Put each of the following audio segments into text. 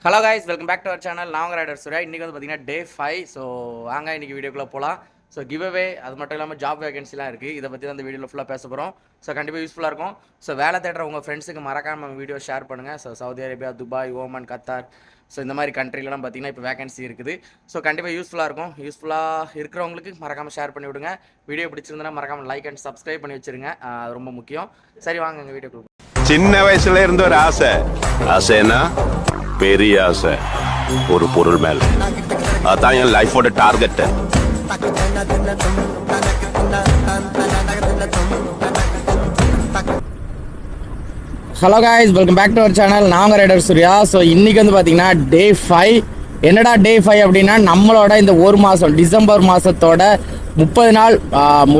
Hello guys, welcome back to our channel. நான் உங்கள் rider Surya. இன்றைக்கி வந்து பார்த்தீங்கன்னா டே 5. ஸோ வாங்க இன்றைக்கி வீடியோக்குள்ளே போகலாம். ஸோ கிவ் அவே அது மட்டும் இல்லாமல் ஜாப் வேகன்சிலாம் இருக்குது. இதை பற்றி தான் அந்த வீடியோவில் ஃபுல்லாக பேச போகிறோம். ஸோ கண்டிப்பாக யூஸ்ஃபுல்லாக இருக்கும். ஸோ வேலை தேடுற உங்கள் ஃப்ரெண்ட்ஸுக்கு மறக்காம நம்ம வீடியோ ஷேர் பண்ணுங்கள். So Saudi Arabia, Dubai, Oman, Qatar, so இந்த மாதிரி கண்ட்ரிலலாம் பார்த்தீங்கன்னா இப்போ வேகன்சி இருக்குது. ஸோ கண்டிப்பாக யூஸ்ஃபுல்லாக இருக்கும். யூஸ்ஃபுல்லாக இருக்கிறவங்களுக்கு மறக்காமல் ஷேர் பண்ணி விடுங்க. வீடியோ பிடிச்சிருந்தனா மறக்காமல் லைக் அண்ட் சப்ஸ்கிரைப் பண்ணி வச்சுருங்க. அது ரொம்ப முக்கியம். சரி வாங்க எங்கள் வீடியோக்குள்ள. சின்ன வயசுல இருந்த ஒரு ஆசைன்னா பெரிய ஆசை ஒரு பொருள் மேல. அதான் என் லைஃபோட target. Hello guys, welcome back to our channel. நான் உங்கள் ரைடர் சூர்யா. ஸோ இன்றைக்கி வந்து பார்த்தீங்கன்னா டே 5. என்னடா டே 5 அப்படின்னா நம்மளோட இந்த ஒரு மாதம் டிசம்பர் மாதத்தோட 30 நாள்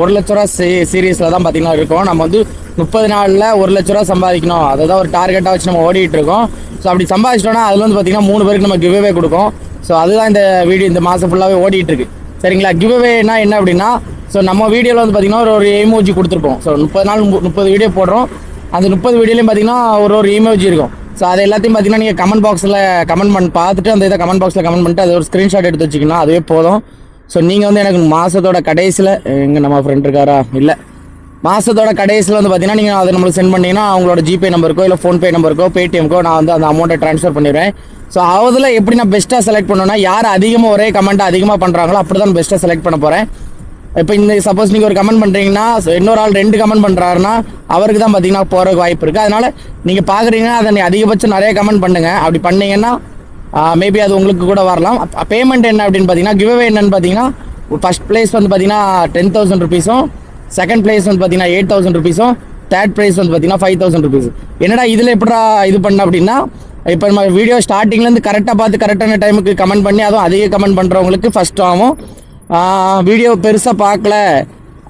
1 லட்ச ரூபா சீரீஸில் தான் பார்த்தீங்கன்னா இருக்கோம். நம்ம வந்து 30 நாளில் 1 லட்ச ரூபா சம்பாதிக்கணும், அதை தான் ஒரு டார்கெட்டாக வச்சு நம்ம ஓடிட்டு இருக்கோம். ஸோ அப்படி சம்பாதிச்சிட்டோன்னா அதில் வந்து பார்த்தீங்கன்னா 3 பேருக்கு நம்ம கிவ்அவே கொடுக்கும். ஸோ அதுதான் இந்த வீடியோ இந்த மாதம் ஃபுல்லாகவே ஓடிட்டு இருக்கு. சரிங்களா? கிவ்அவேனா என்ன அப்படின்னா, ஸோ நம்ம வீடியோவில் வந்து பார்த்தீங்கன்னா ஒரு எமோஜி கொடுத்துருப்போம். ஸோ 30 நாள் 30 வீடியோ போடுறோம். அந்த 30 வீடியோலையும் பார்த்தீங்கன்னா ஒரு எமோஜி இருக்கும். ஸோ அது எல்லாத்தையும் பார்த்தீங்கன்னா நீங்கள் கமெண்ட் பாக்ஸில் கமெண்ட் பண்ணி பார்த்துட்டு அந்த இதை கமெண்ட் பாக்ஸில் கமெண்ட் பண்ணிட்டு அது ஒரு ஸ்க்ரீன்ஷாட் எடுத்து வச்சிங்கன்னா அதுவே போதும். ஸோ நீங்கள் வந்து எனக்கு மாதத்தோட கடைசியில் எங்கே நம்ம ஃப்ரெண்ட் இருக்காரா இல்லை மாதத்தோட கடைசியில் வந்து பார்த்தீங்கன்னா நீங்கள் அதை நம்மளுக்கு சென்ட் பண்ணிங்கன்னா அவங்களோட ஜிபே நம்பருக்கோ இல்லை ஃபோன்பே நம்பருக்கோ பேடிஎம்க்கோ நான் வந்து அந்த அமௌண்ட்டை ட்ரான்ஸ்ஃபர் பண்ணிடுவேன். ஸோ அதில் எப்படி நான் பெஸ்ட்டாக செலக்ட் பண்ணணும்னா, யார் அதிகமாக ஒரே கமெண்ட்டை அதிகமாக பண்ணுறாங்களோ அப்படி தான் பெஸ்ட்டாக செலக்ட் பண்ண போகிறேன். இப்போ இந்த சப்போஸ் நீங்கள் ஒரு கமெண்ட் பண்ணுறீங்கன்னா இன்னொரு ஆள் 2 கமெண்ட் பண்ணுறாருன்னா அவருக்கு தான் பார்த்தீங்கன்னா போகிறதுக்கு வாய்ப்பு இருக்குது. அதனால் நீங்கள் பார்க்குறீங்கன்னா அதை அதிகபட்சம் நிறைய கமெண்ட் பண்ணுங்கள். அப்படி பண்ணிங்கன்னா மேபி அது உங்களுக்கு கூட வரலாம். பேமெண்ட் என்ன அப்படின்னு பார்த்தீங்கன்னா, கிவ்அவே என்னன்னு பார்த்தீங்கன்னா, ஃபஸ்ட் ப்ளேஸ் வந்து பார்த்தீங்கன்னா 10,000 ருபீஸும், செகண்ட் ப்ளேஸ் வந்து பார்த்தீங்கன்னா 8,000 ருபீஸும், தேர்ட் ப்ரைஸ் வந்து பார்த்தீங்கன்னா 5,000 ருபீஸ். என்னடா இதில் எப்படா இது பண்ண அப்படின்னா, இப்போ நம்ம வீடியோ ஸ்டார்டிங்லேருந்து கரெக்டாக பார்த்து கரெக்டான டைமுக்கு கமெண்ட் பண்ணி அதுவும் அதிக கமெண்ட் பண்ணுறவங்களுக்கு ஃபஸ்ட் ஆகும். வீடியோ பெருசாக பார்க்கல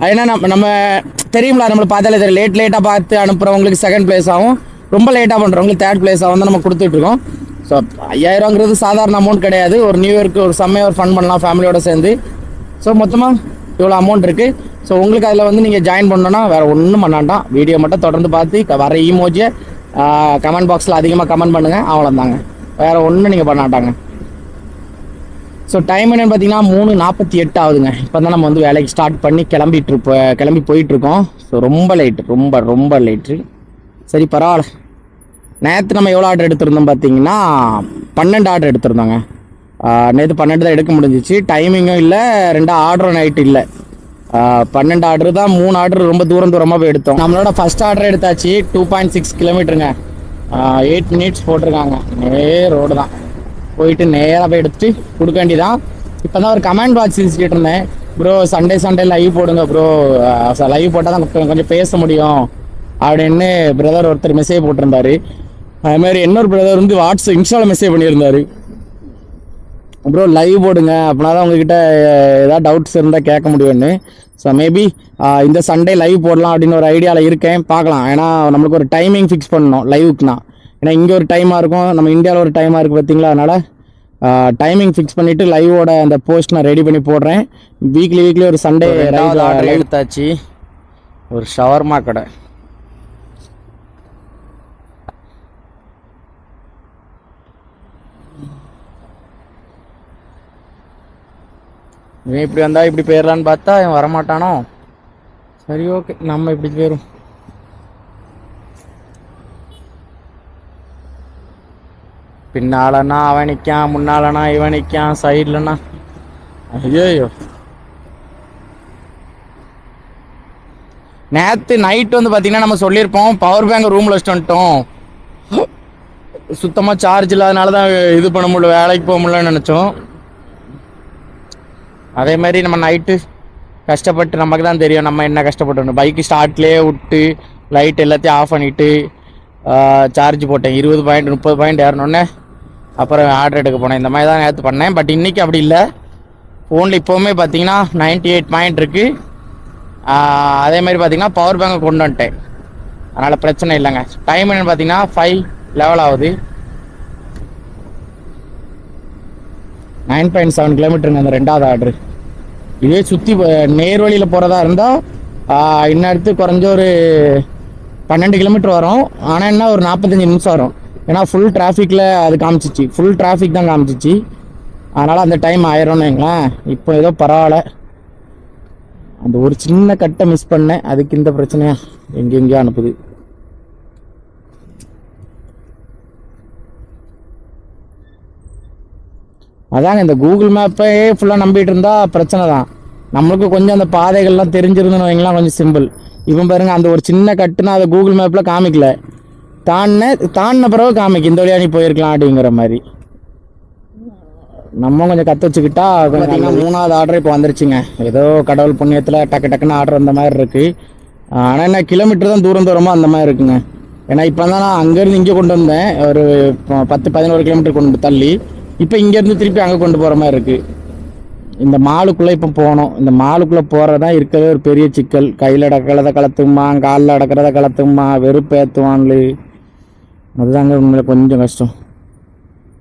ஏன்னா நம்ம தெரியுங்களா, நம்மளை பார்த்தாலே தெரியும். லேட்டாக பார்த்து அனுப்புகிறவங்களுக்கு செகண்ட் ப்ளேஸ் ஆகும், ரொம்ப லேட்டாக பண்ணுறவங்களுக்கு தேர்ட் ப்ளேஸ் ஆகும் தான் நம்ம கொடுத்துட்ருக்கோம். ஸோ 5,000ங்கிறது சாதாரண அமௌண்ட் கிடையாது. ஒரு நியூ இயர்க்கு ஒரு செம்மையாக ஒரு ஃபன் பண்ணலாம் ஃபேமிலியோடு சேர்ந்து. ஸோ மொத்தமாக இவ்வளோ அமௌண்ட் இருக்குது. ஸோ உங்களுக்கு அதில் வந்து நீங்கள் ஜாயின் பண்ணோன்னா வேறு ஒன்றும் பண்ணாண்டாம், வீடியோ மட்டும் தொடர்ந்து பார்த்து வர ஈமோஜியை கமெண்ட் பாக்ஸில் அதிகமாக கமெண்ட் பண்ணுங்கள், அவ்வளோதாங்க. வேறு ஒன்றும் நீங்கள் பண்ணாட்டாங்க. ஸோ டைம் என்னென்னு பார்த்தீங்கன்னா 3:48 ஆகுதுங்க. இப்போ தான் நம்ம வந்து வேலைக்கு ஸ்டார்ட் பண்ணி கிளம்பி போயிட்டுருக்கோம். ஸோ ரொம்ப லேட்டு, ரொம்ப லேட்டு. சரி பரவாயில்ல. நேற்று நம்ம எவ்வளோ ஆர்டர் எடுத்திருந்தோம் பார்த்தீங்கன்னா 12 ஆர்டர் எடுத்திருந்தோங்க. நேற்று 12 தான் எடுக்க முடிஞ்சிச்சு. டைமிங்கும் இல்லை, 2 ஆர்டரும் நைட்டு இல்லை. 12 ஆர்டர் தான், 3 ஆர்டர் ரொம்ப தூரமாக போய் எடுத்தோம். நம்மளோட ஃபஸ்ட் ஆர்டர் எடுத்தாச்சு. 2.6 கிலோமீட்டருங்க. 8 மினிட்ஸ் போட்டிருக்காங்க. ரோடு தான், போயிட்டு நேராக போய் எடுத்துட்டு கொடுக்க வேண்டியதான். இப்போ தான் ஒரு கமெண்ட் பாக்ஸ் வச்சுட்டு இருந்தேன், ப்ரோ சண்டே லைவ் போடுங்க ப்ரோ, லைவ் போட்டால் தான் கொஞ்சம் பேச முடியும் அப்படின்னு பிரதர் ஒருத்தர் மெசேஜ் போட்டிருந்தாரு. அதுமாதிரி இன்னொரு பிரதர் வந்து இன்ஸ்டாவில் மெசேஜ் பண்ணியிருந்தாரு, ப்ரோ லைவ் போடுங்க அப்படின்னா தான் உங்ககிட்ட ஏதாவது டவுட்ஸ் இருந்தால் கேட்க முடியும்னு. ஸோ மேபி இந்த சண்டே லைவ் போடலாம் அப்படின்னு ஒரு ஐடியாவில் இருக்கேன், பார்க்கலாம். ஏன்னா நம்மளுக்கு ஒரு டைமிங் ஃபிக்ஸ் பண்ணணும் லைவுக்குனா. ஏன்னா இங்கே ஒரு டைமாக இருக்கும், நம்ம இந்தியாவில் ஒரு டைமாக இருக்குது பார்த்தீங்களா. அதனால் டைமிங் ஃபிக்ஸ் பண்ணிவிட்டு லைவோட அந்த போஸ்ட் நான் ரெடி பண்ணி போடுறேன். வீக்லி ஒரு சண்டே ஆர்டர் எடுத்தாச்சு. ஒரு ஷவர்மா கடை. இவன் இப்படி வந்தால் இப்படி போயிடலான்னு பார்த்தா இவன் வரமாட்டானோ. சரி ஓகே, நம்ம இப்படி போயிடும். பின்னாலனா அவன் நிற்கான், முன்னாலனா இவன் நிற்கான், சைட்லனா ஐயோ. நேற்று நைட்டு வந்து பார்த்தீங்கன்னா நம்ம சொல்லியிருப்போம், பவர் பேங்க் ரூமில் வச்சுட்டு வந்துட்டோம். சுத்தமாக சார்ஜ் இல்லாதனால தான் இது பண்ண முடியல, வேலைக்கு போக முடியலன்னு நினச்சோம். அதே மாதிரி நம்ம நைட்டு கஷ்டப்பட்டு நமக்கு தான் தெரியும் நம்ம என்ன கஷ்டப்பட்டோம். பைக்கு ஸ்டார்ட்லேயே விட்டு லைட் எல்லாத்தையும் ஆஃப் பண்ணிவிட்டு சார்ஜ் போட்டேன். 20 பாயிண்ட் 30 பாயிண்ட் ஏறினோடனே அப்புறம் ஆர்டர் எடுக்க போனேன். இந்த மாதிரி தான் நேற்று பண்ணேன். பட் இன்றைக்கி அப்படி இல்லை. ஃபோனில் இப்போவுமே பார்த்தீங்கன்னா 98 பாயிண்ட் இருக்குது. அதே மாதிரி பார்த்தீங்கன்னா பவர் பேங்கை கொண்டு வந்துட்டேன், அதனால் பிரச்சனை இல்லைங்க. டைம் என்னென்னு பார்த்தீங்கன்னா 5:11 ஆகுது. 9.7 கிலோமீட்டருங்க அந்த 2வது ஆர்டரு. இதே சுற்றி நேர் வழியில் போகிறதா இருந்தால் இன்னும் குறைஞ்ச ஒரு 12 கிலோமீட்டர் வரும். ஆனால் என்ன ஒரு 45 நிமிஷம் வரும். ஏன்னா ஃபுல் டிராஃபிக்கில் அது காமிச்சிச்சு, ஃபுல் டிராஃபிக் தான் காமிச்சிச்சு. அதனால் அந்த டைம் ஆயிரும்னு வைங்களேன். இப்போ ஏதோ பரவாயில்ல. அந்த ஒரு சின்ன கட்டை மிஸ் பண்ணேன், அதுக்கு இந்த பிரச்சனையா எங்கெங்கேயோ அனுப்புது. அதாங்க இந்த கூகுள் மேப்பே ஃபுல்லாக நம்பிட்டு இருந்தா பிரச்சனை தான். நம்மளுக்கு கொஞ்சம் அந்த பாதைகள்லாம் தெரிஞ்சிருந்துன்னு வைங்களாம், கொஞ்சம் சிம்பிள். இப்போ பாருங்க, அந்த ஒரு சின்ன கட்டுனா அதை கூகுள் மேப்பில் காமிக்கல, தாண்டின பிறகு காமிக்கு இந்த வழியா நீ போயிருக்கலாம் அப்படிங்கிற மாதிரி. நம்ம கொஞ்சம் கற்று வச்சுக்கிட்டா பார்த்தீங்கன்னா 3வது ஆர்டர் இப்போ வந்துருச்சுங்க. ஏதோ கடவுள் புண்ணியத்தில் டக்கு டக்குன்னு ஆர்டர் வந்த மாதிரி இருக்குது. ஆனால் என்ன கிலோமீட்டர் தான் தூரமாக அந்த மாதிரி இருக்குங்க. ஏன்னா இப்போ தான் நான் அங்கேருந்து இங்கே கொண்டு வந்தேன், ஒரு 10-11 கிலோமீட்டர் கொண்டு தள்ளி. இப்போ இங்கேருந்து திருப்பி அங்கே கொண்டு போகிற மாதிரி இருக்குது. இந்த மாலுக்குள்ளே இப்போ போகணும். இந்த மாலுக்குள்ளே போகிறதான் இருக்கிறதே ஒரு பெரிய சிக்கல். கையில் அடக்கிறத கலத்துமா, காலில் அடக்கிறத கலத்துமா, வெறுப்பேற்றுவான்லு. அதுதாங்க உண்மையில கொஞ்சம் கஷ்டம்.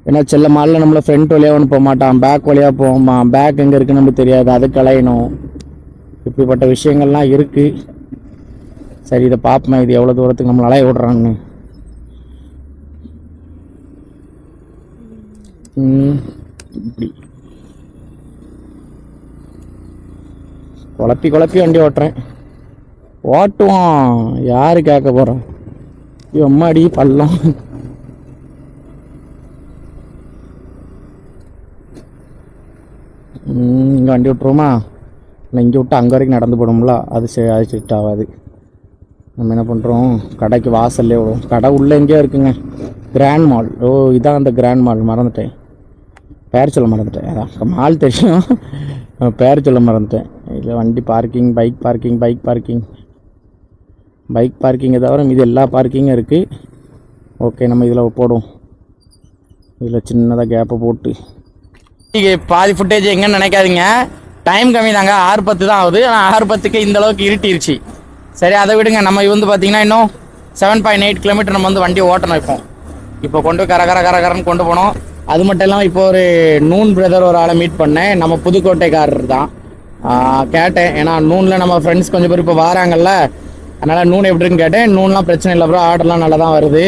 ஏன்னா செல்ல மாலில் நம்மளை ஃப்ரண்ட் வழியாக ஒன்று போக மாட்டான், பேக் வழியாக போகுமா. பேக் எங்கே இருக்குன்னு நமக்கு தெரியாது, அது கலையணும். இப்படிப்பட்ட விஷயங்கள்லாம் இருக்குது. சரி, இதை பார்ப்போம், இது எவ்வளோ தூரத்துக்கு நம்மளை அலைய விடுறான்னு. இப்படி குழப்பி வண்டி ஓட்டுறேன். ஓட்டுவான், யாரு கேட்க போகிறான்? அம்மாடி பள்ளம். இங்கே வண்டி விட்டுருவோமா? நான் இங்கே விட்டு அங்கே வரைக்கும் நடந்து போடும்ல, அது செட் ஆகாது. நம்ம என்ன பண்ணுறோம், கடைக்கு வாசல்லே விடுவோம். கடை உள்ளே எங்கேயோ இருக்குங்க, கிராண்ட் மால். ஓ, இதான் அந்த கிராண்ட் மால். மறந்துட்டேன், பேர் சொல்ல மறந்துட்டேன். அதான் மால் தெரியும், பேர் சொல்ல மறந்துட்டேன். இதில் வண்டி பார்க்கிங், பைக் பார்க்கிங்கை தவிர மீது எல்லா பார்க்கிங்கும் இருக்குது. ஓகே, நம்ம இதில் போடுவோம். இதில் சின்னதாக கேப்பை போட்டு. பாதி ஃபுட்டேஜ் எங்கன்னு நினைக்காதீங்க, டைம் கம்மி தாங்க. 6:10 தான் ஆகுது. ஆனால் 6:10க்கு இந்த அளவுக்கு இருட்டிருச்சு. சரி, அதை விடுங்க. நம்ம வந்து பார்த்தீங்கன்னா இன்னும் 7.8 கிலோமீட்டர் நம்ம வந்து வண்டியை ஓட்டணும். இப்போ கொண்டு கரன்னு கொண்டு போனோம். அது மட்டும் இல்லாமல் இப்போ ஒரு நூன் பிரதர் ஒரு ஆளை மீட் பண்ணேன். நம்ம புதுக்கோட்டைக்காரர் தான். கேட்டேன், ஏன்னா நூனில் நம்ம ஃப்ரெண்ட்ஸ் கொஞ்சம் பேர் இப்போ வராங்கல்ல, அதனால் நூன் எப்படின்னு கேட்டேன். நூன்லாம் பிரச்சனை இல்லை ப்ரோ, ஆர்டர்லாம் நல்லா தான் வருது.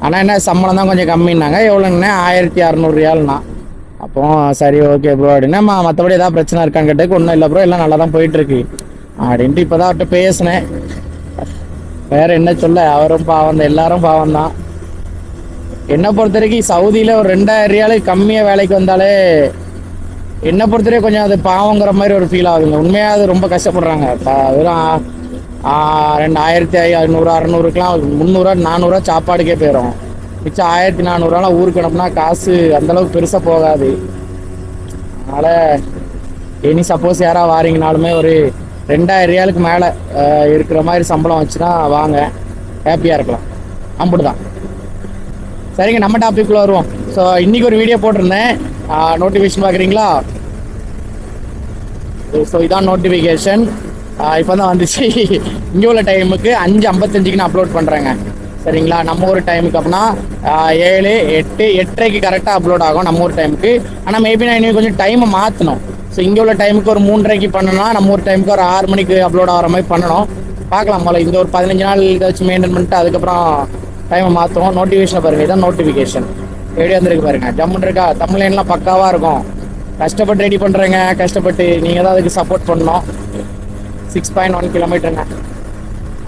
ஆனால் என்ன சம்பளம் தான் கொஞ்சம் கம்மின்னாங்க. எவ்வளோங்கண்ணே? 1600 ரியால்னா. அப்போ சரி, ஓகே ப்ரோ அப்படின்னா, மற்றபடி ஏதாவது பிரச்சனை இருக்கான்னு கேட்டதுக்கு ஒன்றும் இல்லை ப்ரோ, எல்லாம் நல்லா தான் போயிட்டுருக்கு அப்படின்ட்டு இப்போ தான் அவர்கிட்ட பேசினேன். வேறு என்ன சொல்ல, அவரும் பாவம் தான், எல்லாரும் பாவம் தான். என்னை பொறுத்த வரைக்கும் சவுதியில் ஒரு 2000 ரியாலுக்கு கம்மியாக வேலைக்கு வந்தாலே என்னை பொறுத்த வரைக்கும் கொஞ்சம் அது பாவங்கிற மாதிரி ஒரு ஃபீல் ஆகுதுங்க. உண்மையாக அது ரொம்ப கஷ்டப்படுறாங்க. வெறும் 2500 600க்குலாம் 300 400 சாப்பாடுக்கே போயிடும். மிச்சம் 1400 ஊருக்கு அனுப்புனா காசு அந்தளவுக்கு பெருசாக போகாது. அதனால் இனி சப்போஸ் யாராவது வாரீங்கனாலுமே ஒரு 2000 ரியாலுக்கு மேலே இருக்கிற மாதிரி சம்பளம் வச்சுன்னா வாங்க, ஹாப்பியாக இருக்கலாம். அப்படி தான். சரிங்க, நம்ம டாபிக்குள்ளே வருவோம். ஸோ இன்றைக்கி ஒரு வீடியோ போட்டிருந்தேன், நோட்டிஃபிகேஷன் பார்க்குறீங்களா? ஸோ இதான் நோட்டிஃபிகேஷன். இப்போ தான் வந்துச்சு. இங்கே உள்ள டைமுக்கு 5:55க்கு நான் அப்லோட் பண்ணுறேங்க. சரிங்களா? நம்ம ஒரு டைமுக்கு அப்படின்னா 7, 8, 8:30க்கு கரெக்டாக அப்லோட் ஆகும் நம்ம ஒரு டைமுக்கு. ஆனால் மேபி நான் இன்னும் கொஞ்சம் டைமை மாற்றணும். ஸோ இங்கே உள்ள டைமுக்கு ஒரு 3:30க்கு பண்ணணும்னா நம்ம ஒரு டைமுக்கு ஒரு 6 மணிக்கு அப்லோட் ஆகிற மாதிரி பண்ணணும். பார்க்கலாம் போல. இந்த ஒரு 15 நாள் இதை வச்சு மெயின்டைன் பண்ணிட்டு அதுக்கப்புறம் டைமை மாற்றுவோம். நோட்டிஃபிகேஷனை பாருங்கள், இதான் நோட்டிஃபிகேஷன். வீடியோ வந்துருக்கு பாருங்கள், ஜம்முன்னு இருக்கா. தமிழ்லாம் பக்காவாக இருக்கும். கஷ்டப்பட்டு ரெடி பண்ணுறேங்க, கஷ்டப்பட்டு நீங்கள் தான் அதுக்கு சப்போர்ட் பண்ணணும். 6.1 கிலோமீட்டருங்க.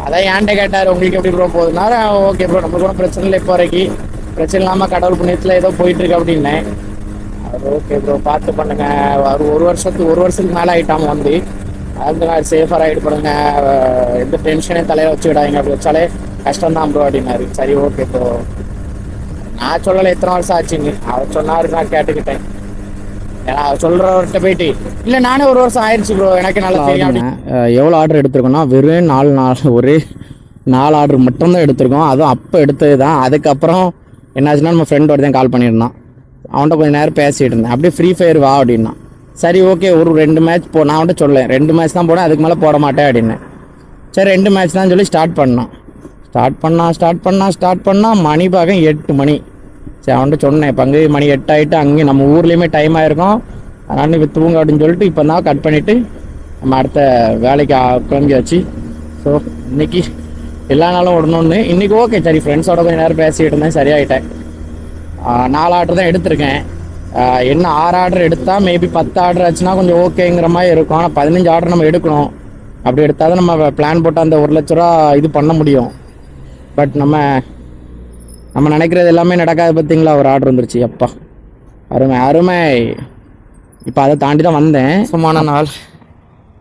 அதான் ஏன்ட்ட கேட்டார், உங்களுக்கு எப்படி ப்ரோ போகுதுன்னா, ஓகே ப்ரோ, நம்ம கூட பிரச்சனை இல்லை, இப்போ வரைக்கும் பிரச்சனை இல்லாமல் கடவுள் புண்ணியத்தில் ஏதோ போயிட்டுருக்கு அப்படின்னேன். அது ஓகே ப்ரோ, பார்த்து பண்ணுங்க. ஒரு வருஷத்துக்கு மேலே ஆகிட்டாமல் வந்து அது சேஃபாக ரைடு பண்ணுங்க, எந்த டென்ஷனையும் தலையில் வச்சு விடாதீங்க. அப்படி வச்சாலே கஷ்டம்தான் ப்ரோ அப்படின்னாரு. சரி, ஓகே ப்ரோ. நான் சொல்லலை எத்தனை வருஷம் ஆச்சுன்னு, அவர் சொன்னார், நான் கேட்டுக்கிட்டேன். ஏன்னா சொல்கிறவர்கிட்ட போயிட்டு இல்லை நானே 1 வருஷம் ஆயிடுச்சு ப்ரோ, எனக்கு நல்லா தெரியும். எவ்வளோ ஆர்டர் எடுத்திருக்கோன்னா வெறும் 4 ஒரே 4 ஆர்டர் மட்டும்தான் எடுத்திருக்கோம். அதுவும் அப்போ எடுத்தது தான். அதுக்கப்புறம் என்னாச்சுன்னா நம்ம ஃப்ரெண்ட் ஒருத்தன் கால் பண்ணியிருந்தான். அவன்கிட்ட கொஞ்சம் நேரம் பேசிகிட்டு இருந்தேன். அப்படியே ஃப்ரீ ஃபயர் வா அப்படின்னா. சரி, ஓகே, ஒரு 2 மேட்ச் நான் அவன்கிட்ட சொல்லேன், 2 மேட்ச் தான் போனேன், அதுக்கு மேலே போட மாட்டேன் அப்படின்னு. சரி, 2 மேட்ச் தான் சொல்லி ஸ்டார்ட் பண்ணான். மணி பார்க்க 8 மணி. சரி, அவன்கிட்ட சொன்னேன், இப்போ அங்கே மணி 8 ஆகிட்டு, அங்கே நம்ம ஊர்லேயுமே டைம் ஆகிருக்கும், அதனால இப்போ தூங்க அப்படின்னு சொல்லிட்டு இப்போ தான் கட் பண்ணிவிட்டு நம்ம அடுத்த வேலைக்கு கிளம்பியாச்சு. ஸோ இன்றைக்கி எல்லா நாளும் விடணுன்னு இன்றைக்கி ஓகே. சரி, ஃப்ரெண்ட்ஸோட கொஞ்சம் நேரம் பேசிக்கிட்டு இருந்தேன், சரியாயிட்டேன். 4 ஆர்டர் தான் எடுத்திருக்கேன். என்ன 6 ஆர்டர் எடுத்தால் மேபி 10 ஆர்டர் ஆச்சுன்னா கொஞ்சம் ஓகேங்கிற மாதிரி இருக்கும். ஆனால் 15 ஆர்டர் நம்ம எடுக்கணும். அப்படி எடுத்தால் தான் நம்ம பிளான் போட்டு அந்த 1 லட்ச ரூபா இது பண்ண முடியும். பட் நம்ம நினைக்கிறது எல்லாமே நடக்காது. பார்த்தீங்களா, ஒரு ஆர்டர் வந்துருச்சு. அப்பா அருமை அருமை. இப்போ அதை தாண்டி தான் வந்தேன். சும்மான நாள்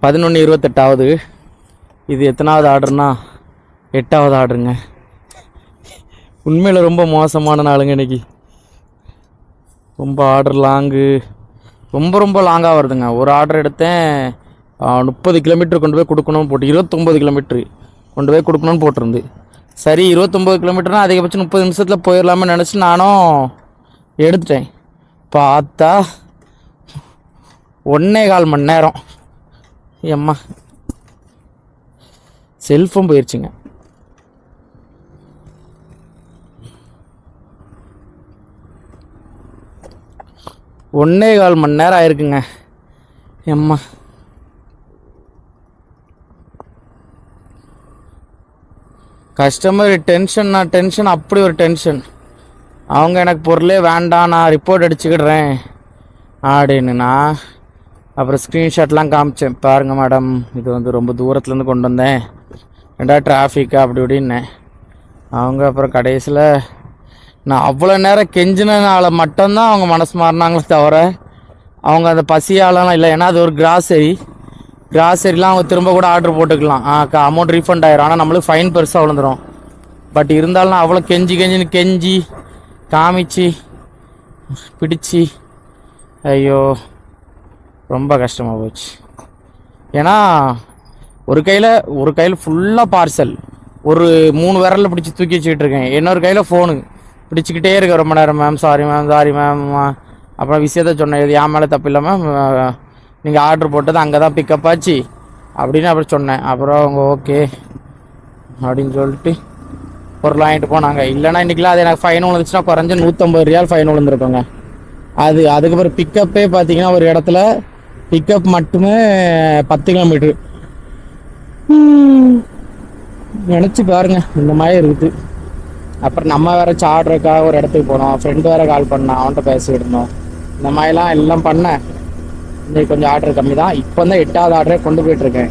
11:28 இது எத்தனாவது ஆர்டர்னா 8வது ஆர்டருங்க. உண்மையில் ரொம்ப மோசமான நாளுங்க இன்னைக்கு. ரொம்ப ஆர்டர் லாங்கு, ரொம்ப லாங்காக வருதுங்க. ஒரு ஆர்டர் எடுத்தேன் 30 கிலோமீட்டர் கொண்டு போய் கொடுக்கணும்னு போட்டு 29 கிலோமீட்ரு கொண்டு போய் கொடுக்கணும்னு போட்டிருந்து. சரி 29 கிலோமீட்டர்னால் அதிகபட்சம் 30 நிமிஷத்தில் போயிடலாமே நினச்சி நானும் எடுத்துட்டேன். பார்த்தா 1.25 மணி நேரம். எம்மா செல்ஃபோன் போயிடுச்சுங்க. ஒன்னே 1.25 மணி நேரம் ஆயிருக்குங்க. எம்மா கஸ்டமர் டென்ஷன் அப்படி ஒரு டென்ஷன். அவங்க எனக்கு பொருளே வேண்டாம், நான் ரிப்போர்ட் அடிச்சுக்கிடுறேன் அப்படின்னுண்ணா. அப்புறம் ஸ்க்ரீன்ஷாட்லாம் காமிச்சேன். பாருங்கள் மேடம், இது வந்து ரொம்ப தூரத்துலேருந்து கொண்டு வந்தேன், ரெண்டா டிராஃபிக்கா அப்படி இப்படின்னேன். அவங்க அப்புறம் கடைசியில் நான் அவ்வளோ நேரம் கெஞ்சினால மட்டும்தான் அவங்க மனசு மாறினாங்களே தவிர அவங்க அந்த பசியாலலாம் இல்லை. ஏன்னா அது ஒரு கிராசரிலாம் அவங்க திரும்ப கூட ஆர்டர் போட்டுக்கலாம், அமௌண்ட் ரீஃபண்ட் ஆயிரும். ஆனால் நம்மளுக்கு ஃபைன் பெருசாக விழுந்துடும். பட் இருந்தாலும் நான் அவ்வளோ கெஞ்சி காமிச்சு பிடிச்சி ஐயோ ரொம்ப கஷ்டமாக போச்சு. ஏன்னா ஒரு கையில் ஃபுல்லாக பார்சல், ஒரு 3 விரலில் பிடிச்சி தூக்கி வச்சுக்கிட்டு இருக்கேன். இன்னொரு கையில் ஃபோனு பிடிச்சிக்கிட்டே இருக்கேன் ரொம்ப நேரம். Ma'am sorry ma'am. அப்புறம் விஷயத்த சொன்னேன், இது என் மேலே தப்பு இல்லை மேம், நீங்கள் ஆர்டர் போட்டது அங்கே தான் பிக்கப் ஆச்சு அப்படின்னு அப்புறம் சொன்னேன். அப்புறம் அவங்க ஓகே அப்படின்னு சொல்லிட்டு பொருள் வாங்கிட்டு போனாங்க. இல்லைனா இன்றைக்கெலாம் அது எனக்கு ஃபைன் விழுந்துச்சுன்னா குறைஞ்ச 150 ரியால் ஃபைன் விழுந்துருக்கோங்க. அதுக்கப்புறம் பிக்கப்பே பார்த்தீங்கன்னா ஒரு இடத்துல பிக்கப் மட்டுமே 10 கிலோமீட்ரு. நினச்சி பாருங்க இந்த மாதிரி இருக்குது. அப்புறம் நம்ம வேற ஆர்டருக்காக ஒரு இடத்துக்கு போனோம், ஃப்ரெண்டு வேற கால் பண்ணான், அவன்கிட்ட பேசிக்கிட்டு இருந்தோம். இந்த மாதிரிலாம் எல்லாம் பண்ணேன். இன்னைக்கு கொஞ்சம் ஆர்டர் கம்மி தான். இப்போ தான் 8வது ஆர்டரே கொண்டு போயிட்டுருக்கேன்.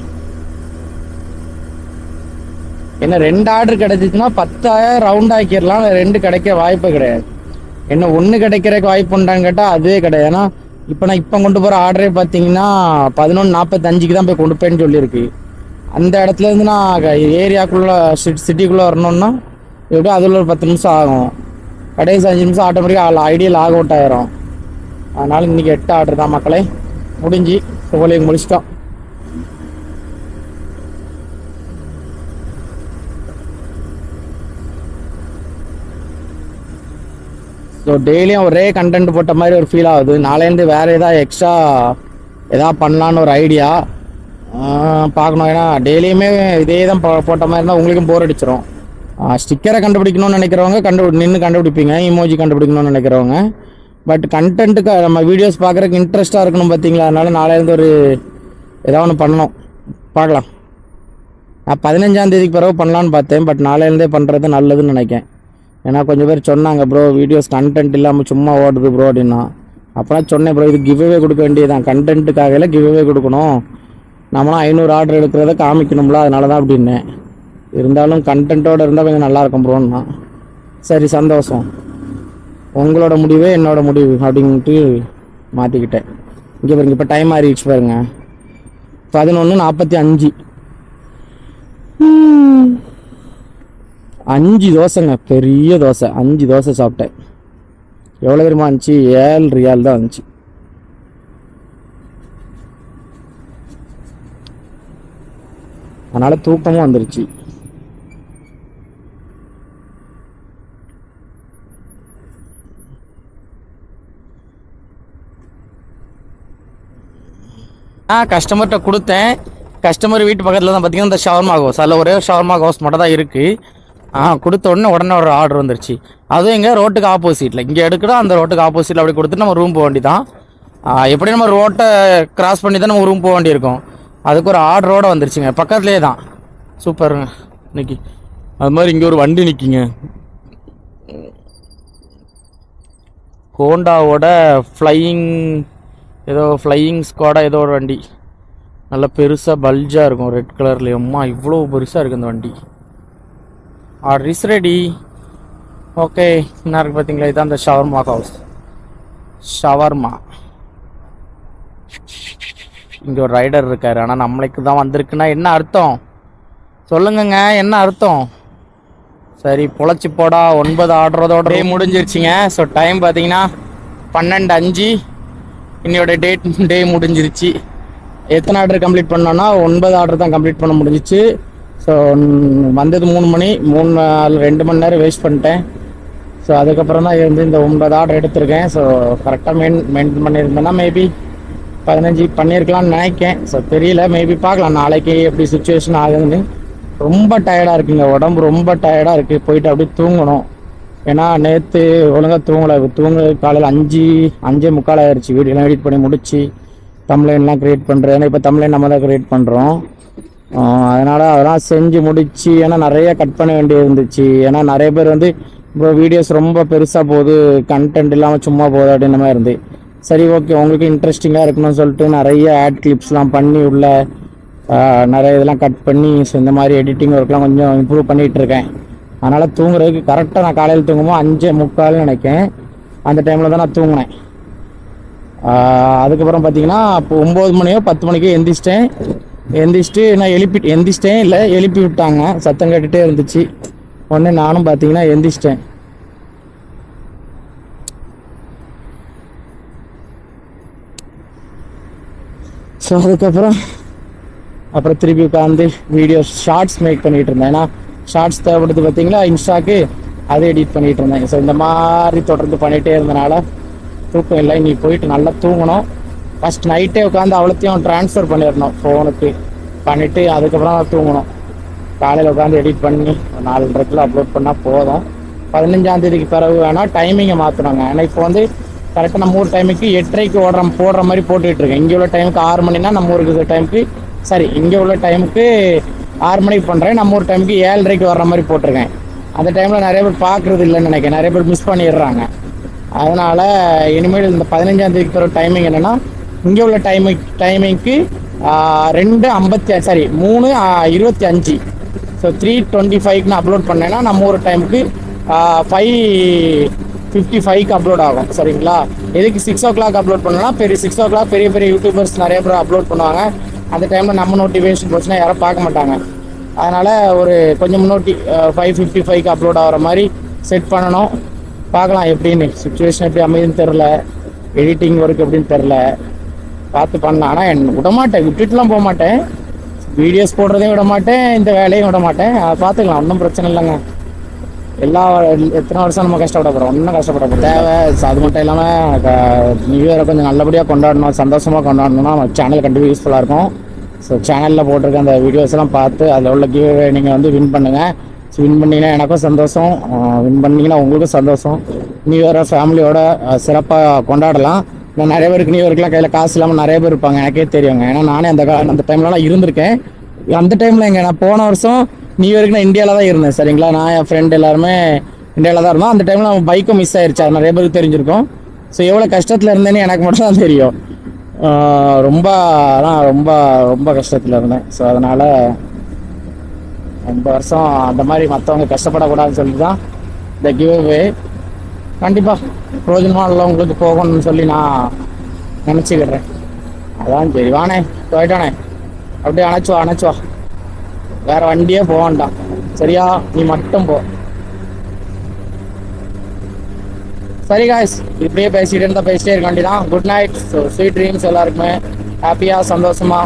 என்ன 2 ஆர்டர் கிடைச்சிச்சுன்னா 10,000 ரவுண்ட் ஆக்கிடலாம். 2 கிடைக்க வாய்ப்பு கிடையாது. என்ன 1 கிடைக்கிறதுக்கு வாய்ப்பு உண்டான்னு கேட்டால் அதுவே கிடையாது. ஏன்னா இப்போ கொண்டு போகிற ஆர்டரே பார்த்தீங்கன்னா 11:45 தான் போய் கொண்டு போயின்னு சொல்லியிருக்கு. அந்த இடத்துலேருந்து நான் ஏரியாக்குள்ளே சிட்டிக்குள்ளே வரணுன்னா எப்படியும் அதில் ஒரு 10 நிமிஷம் ஆகும். கடைசி 5 நிமிஷம் ஆட்டோமேட்டிக்காக ஐடியா லாக் அவுட் ஆயிரும். அதனால் இன்றைக்கி 8 ஆர்டர் தான் மக்களே முடிஞ்சு கோழியை முடிச்சிட்டோம். ஸோ டெய்லியும் ஒரே கண்டென்ட் போட்ட மாதிரி ஒரு ஃபீல் ஆகுது. நாளையிலேருந்து வேறு ஏதாவது எக்ஸ்ட்ரா எதாவது பண்ணலான்னு ஒரு ஐடியா பார்க்கணும். ஏன்னா டெய்லியுமே இதே தான் போட்ட மாதிரி இருந்தால் உங்களுக்கும் போர் அடிச்சிடும். ஸ்டிக்கரை கண்டுபிடிக்கணும்னு நினைக்கிறவங்க கண்டுபிடிப்பீங்க, இமோஜி கண்டுபிடிக்கணும்னு நினைக்கிறவங்க. பட் கண்டென்ட்டுக்கு நம்ம வீடியோஸ் பார்க்குறதுக்கு இன்ட்ரெஸ்ட்டாக இருக்கணும் பார்த்தீங்களா. அதனால நாளையிலேருந்து ஒரு ஏதாவது ஒன்று பண்ணணும், பார்க்கலாம். நான் 15ஆம் தேதிக்கு பிறகு பண்ணலான்னு பார்த்தேன். பட் நாளையிலேருந்தே பண்ணுறது நல்லதுன்னு நினைக்கிறேன். ஏன்னா கொஞ்சம் பேர் சொன்னாங்க, ப்ரோ வீடியோஸ் கண்டென்ட் இல்லாமல் சும்மா ஓடுது ப்ரோ அப்படின்னா. அப்போலாம் சொன்னேன், ப்ரோ இது கிவ்அவே கொடுக்க வேண்டியதுதான், கண்டென்ட்டுக்காக கிவ்அவே கொடுக்கணும், நம்மளாம் 500 ஆர்டர் எடுக்கிறத காமிக்கணும்ல, அதனால தான் அப்படின்னேன். இருந்தாலும் கண்டென்ட்டோடு இருந்தால் கொஞ்சம் நல்லாயிருக்கும் ப்ரோன்னா. சரி சந்தோஷம், உங்களோட முடிவே என்னோட முடிவு அப்படின்ட்டு மாற்றிக்கிட்டேன். இங்கே பாருங்க, இப்போ டைம் ஆறிடுச்சு பாருங்க, 11:45. 5 தோசைங்க, பெரிய தோசை, 5 தோசை சாப்பிட்டேன். எவ்வளோ தெரியுமா இருந்துச்சு? 7 ரியால் தான் இருந்துச்சு. அதனால் தூக்கமும் வந்துருச்சு. கஸ்டமர்கிட்ட கொடுத்தேன். கஸ்டமர் வீட்டு பக்கத்தில் தான் பார்த்தீங்கன்னா இந்த ஷவர்மா ஹவுஸ், அதில் ஒரே ஷவர்மா ஹவுஸ் மட்டும் தான் இருக்குது. கொடுத்த உடனே ஒரு ஆர்டர் வந்துருச்சு. அதுவும் எங்கே ரோட்டுக்கு ஆப்போசிட்டில், இங்கே எடுக்கணும் அந்த ரோட்டுக்கு ஆப்போசிட்டில் அப்படி கொடுத்துட்டு நம்ம ரூம் போக வேண்டி தான். எப்படி நம்ம ரோட்டை கிராஸ் பண்ணி தான் நம்ம ரூம் போக வேண்டியிருக்கோம். அதுக்கு ஒரு ஆர்டரோடு வந்துருச்சுங்க, பக்கத்துலேயே தான். சூப்பருங்க இன்னைக்கு. அது மாதிரி இங்கே ஒரு வண்டி நிற்கிங்க, ஹோண்டாவோட ஃப்ளையிங் ஏதோ ஃப்ளையிங் ஸ்குவாடாக ஏதோ ஒரு வண்டி, நல்லா பெருசாக பல்ஜாக இருக்கும் ரெட் கலரில். அம்மா இவ்வளோ பெருசாக இருக்குது அந்த வண்டி. Order is ready. ஓகே, என்ன இருக்குது பார்த்தீங்களா, இதுதான் அந்த ஷவர்மா ஹவுஸ். ஷவர்மா இங்கே ஒரு ரைடர் இருக்கார். ஆனால் நம்மளுக்கு தான் வந்திருக்குன்னா என்ன அர்த்தம் சொல்லுங்கங்க, என்ன அர்த்தம்? சரி பொழைச்சி போடா. 9 ஆர்டரோட டே முடிஞ்சிருச்சிங்க. ஸோ டைம் பார்த்தீங்கன்னா 12:05. இன்னையோட டே முடிஞ்சிருச்சு. எத்தனை ஆர்டர் கம்ப்ளீட் பண்ணோன்னா 9 ஆர்டர் தான் கம்ப்ளீட் பண்ண முடிஞ்சிச்சு. ஸோ வந்தது 3 மணி, 2 மணி நேரம் வேஸ்ட் பண்ணிட்டேன். ஸோ அதுக்கப்புறம் தான் இருந்து இந்த 9 ஆர்டர் எடுத்திருக்கேன். ஸோ கரெக்டாக மெயின்டைன் பண்ணியிருந்தேன்னா மேபி 15 பண்ணியிருக்கலாம்னு நினைக்கேன். ஸோ தெரியல, மேபி பார்க்கலாம் நாளைக்கு எப்படி சுச்சுவேஷன் ஆகுதுன்னு. ரொம்ப டயர்டாக இருக்குங்க, உடம்பு ரொம்ப டயர்டாக இருக்குது. போயிட்டு அப்படியே தூங்கணும். ஏன்னா நேற்று ஒழுங்காக தூங்க காலையில் 5:45 ஆயிடுச்சு. வீடியோலாம் எடிட் பண்ணி முடிச்சு தம்ப்லைன்லாம் க்ரியேட் பண்ணுறேன். ஏன்னா இப்போ தம்ப்லைன் நம்ம தான் க்ரியேட் பண்ணுறோம். அதனால் அதெல்லாம் செஞ்சு முடிச்சு, ஏன்னா நிறைய கட் பண்ண வேண்டியது இருந்துச்சு. ஏன்னா நிறைய பேர் வந்து இப்போ வீடியோஸ் ரொம்ப பெருசாக போகுது, கண்டென்ட் இல்லாமல் சும்மா போகுது அப்படின்ற மாதிரி இருந்து, சரி ஓகே உங்களுக்கு இன்ட்ரெஸ்டிங்காக இருக்கணும்னு சொல்லிட்டு நிறைய ஆட் கிளிப்ஸ்லாம் பண்ணி உள்ள நிறைய இதெல்லாம் கட் பண்ணி, ஸோ இந்த மாதிரி எடிட்டிங் ஒர்க்லாம் கொஞ்சம் இம்ப்ரூவ் பண்ணிகிட்டு இருக்கேன். அதனால் தூங்குறதுக்கு கரெக்டாக நான் காலையில் தூங்கும்போது 5:45 நினைக்கேன். அந்த டைமில் தான் நான் தூங்கினேன். அதுக்கப்புறம் பார்த்தீங்கன்னா இப்போ 9 மணியோ 10 மணிக்கோ எந்திரிச்சிட்டு நான் எழுப்பி விட்டாங்க. சத்தம் கேட்டுகிட்டே இருந்துச்சு. உடனே நானும் பார்த்தீங்கன்னா எந்திரிச்சிட்டேன். ஸோ அதுக்கப்புறம் திருப்பி உட்காந்து ஷார்ட்ஸ் மேக் பண்ணிகிட்டு இருந்தேன். ஏன்னா ஷார்ட்ஸ் தேவைப்படுது பார்த்தீங்களா இன்ஸ்டாக்கு, அதை எடிட் பண்ணிகிட்டு இருந்தேன். ஸோ இந்த மாதிரி தொடர்ந்து பண்ணிகிட்டே இருந்தனால தூக்கம் இல்லை. இன்னைக்கு போயிட்டு நல்லா தூங்கணும். ஃபஸ்ட் நைட்டே உட்காந்து அவ்வளோத்தையும் ட்ரான்ஸ்ஃபர் பண்ணிடணும் ஃபோனுக்கு பண்ணிவிட்டு அதுக்கப்புறம் தான் தூங்கணும். காலையில் உட்காந்து எடிட் பண்ணி 4:30 அப்லோட் பண்ணால் போதும். 15ஆம் தேதிக்கு பிறகு வேணால் டைமிங்கை மாற்றணுங்க. ஏன்னா இப்போ வந்து கரெக்டாக நம்ம ஊர் டைமுக்கு 8:30 போடுற மாதிரி போட்டுட்ருக்கேன். இங்கே உள்ள டைமுக்கு 6 மணினா நம்ம ஊருக்கு டைமுக்கு இங்கே உள்ள டைமுக்கு 6 மணிக்கு பண்ணுறேன். நம்ம ஊர் டைமுக்கு 7:30 வர்ற மாதிரி போட்டிருக்கேன். அந்த டைமில் நிறைய பேர் பார்க்குறது இல்லைன்னு நினைக்கிறேன், நிறைய பேர் மிஸ் பண்ணிடுறாங்க. அதனால் இனிமேல் இந்த 15ஆம் தேதிக்கு பிறகு டைமிங் என்னென்னா, இங்கே உள்ள டைமிங்க்கு 3:25. ஸோ 3:25 நான் அப்லோட் பண்ணேன்னா நம்ம ஒரு டைமுக்கு 5:55 அப்லோட் ஆகும். சரிங்களா? எதுக்கு 6 o'clock அப்லோட் பண்ணோன்னா 6 o'clock பெரிய யூடியூபர்ஸ் நிறைய பேர் அப்லோட் பண்ணுவாங்க. அந்த டைமில் நம்ம நோட்டிஃபிகேஷன் போச்சுன்னா யாரும் பார்க்க மாட்டாங்க. அதனால் ஒரு கொஞ்சம் முன்னோட்டி 5:55 அப்லோட் ஆகிற மாதிரி செட் பண்ணணும். பார்க்கலாம் எப்படின்னு, சுச்சுவேஷன் எப்படி அமைதுன்னு தெரில, எடிட்டிங் ஒர்க் எப்படின்னு தெரில, பார்த்து பண்ணலாம். ஆனால் விடமாட்டேன், விட்டுட்டுலாம் போக மாட்டேன். வீடியோஸ் போடுறதையும் விட மாட்டேன், இந்த வேலையும் விட மாட்டேன். அதை பார்த்துக்கலாம், ஒன்றும் பிரச்சனை இல்லைங்க. எத்தனை வருஷம் நம்ம கஷ்டப்பட போகிறோம், ஒன்றும் கஷ்டப்பட போகிறோம் தேவை. அது மட்டும் இல்லாமல் நியூ இயரை கொஞ்சம் நல்லபடியாக கொண்டாடணும், சந்தோஷமாக கொண்டாடணும்னா நம்ம சேனல் கண்டிப்பாக யூஸ்ஃபுல்லாக இருக்கும். ஸோ சேனலில் போட்டிருக்க அந்த வீடியோஸ்லாம் பார்த்து அதில் உள்ள கிவ்அவே நீங்கள் வந்து வின் பண்ணுங்கள். ஸோ வின் பண்ணிங்கன்னா எனக்கும் சந்தோஷம், வின் பண்ணிங்கன்னா உங்களுக்கும் சந்தோஷம். நியூ இயரை ஃபேமிலியோட சிறப்பாக கொண்டாடலாம். நான் நிறைய பேருக்கு நியூ இயர்க்குலாம் கையில் காசு இல்லாமல் நிறைய பேர் இருப்பாங்க, எனக்கே தெரியுங்க. ஏன்னா நானே அந்த டைம்லலாம் இருந்திருக்கேன். அந்த டைமில் நான் போன வருஷம் நியூ இயருக்கு நான் இந்தியாவில் தான் இருந்தேன். சரிங்களா? நான் என் ஃப்ரெண்ட் எல்லாருமே இந்தியாவில் தான் இருந்தோம். அந்த டைமில் நம்ம பைக்கும் மிஸ் ஆயிடுச்சு, அது நிறைய பேருக்கு தெரிஞ்சிருக்கும். ஸோ எவ்வளோ கஷ்டத்தில் இருந்தேன்னு எனக்கு மட்டும் தான் தெரியும். ரொம்ப ரொம்ப கஷ்டத்தில் இருந்தேன். ஸோ அதனால் இந்த வருஷம் அந்த மாதிரி மற்றவங்க கஷ்டப்படக்கூடாதுன்னு சொல்லி தான் இந்த கிவ்அவே கண்டிப்பாக பிரோஜனமாக இல்லை உங்களுக்கு போகணும்னு சொல்லி நான் நினச்சிக்கிறேன். அதான் சரி வானே போயிட்டானே, அப்படியே அணைச்சுவா, வேற வண்டியே போக வேண்டாம். சரியா? நீ மட்டும் போ. சரி காய்ஸ், இப்படியே பேசிட்டே இருக்க வேண்டியதான். Good night. So sweet dreams எல்லாருக்குமே ஹாப்பியாக சந்தோஷமா